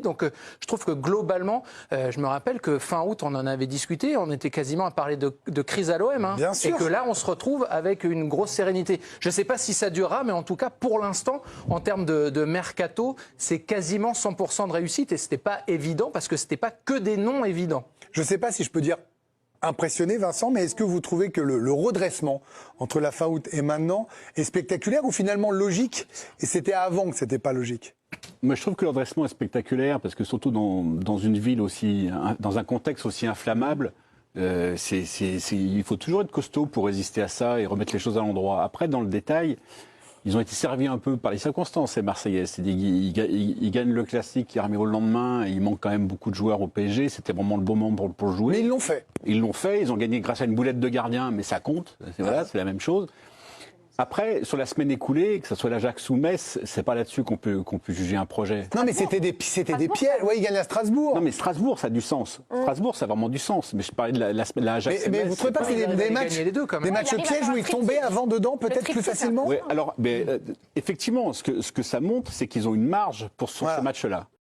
Donc je trouve que globalement, je me rappelle que fin août, on en avait discuté, on était quasiment à parler de crise à l'OM. Hein, Bien sûr. Et que là, on se retrouve avec une grosse sérénité. Je ne sais pas si ça durera, mais en tout cas, pour l'instant, en termes de mercato, c'est quasiment 100% de réussite. Et ce n'était pas évident parce que ce n'était pas que des noms évidents. Je ne sais pas si je peux dire impressionné, Vincent, mais est-ce que vous trouvez que le redressement entre la fin août et maintenant est spectaculaire ou finalement logique et c'était avant que c'était pas logique? Moi, je trouve que le redressement est spectaculaire parce que surtout dans une ville aussi, dans un contexte aussi inflammable, il faut toujours être costaud pour résister à ça et remettre les choses à l'endroit. Après, dans le détail, ils ont été servis un peu par les circonstances, les Marseillais. C'est-à-dire qu'ils gagnent le classique qui est remis au lendemain, et il manque quand même beaucoup de joueurs au PSG. C'était vraiment le bon moment pour jouer. Mais ils l'ont fait. Ils l'ont fait, ils ont gagné grâce à une boulette de gardien, mais ça compte. Voilà, c'est la même chose. Après, sur la semaine écoulée, que ce soit l'Ajax ou Metz, c'est pas là-dessus qu'on peut juger un projet. Non, mais c'était des pièges. Ouais, ils gagnent à Strasbourg. Non, mais Strasbourg, ça a du sens. Strasbourg, ça a vraiment du sens. Mais je parlais de l'Ajax. Mais vous trouvez pas que c'est des matchs pièges où ils tombaient avant dedans, peut-être plus facilement? Oui, alors, effectivement, ce que ça montre, c'est qu'ils ont une marge sur ce match-là.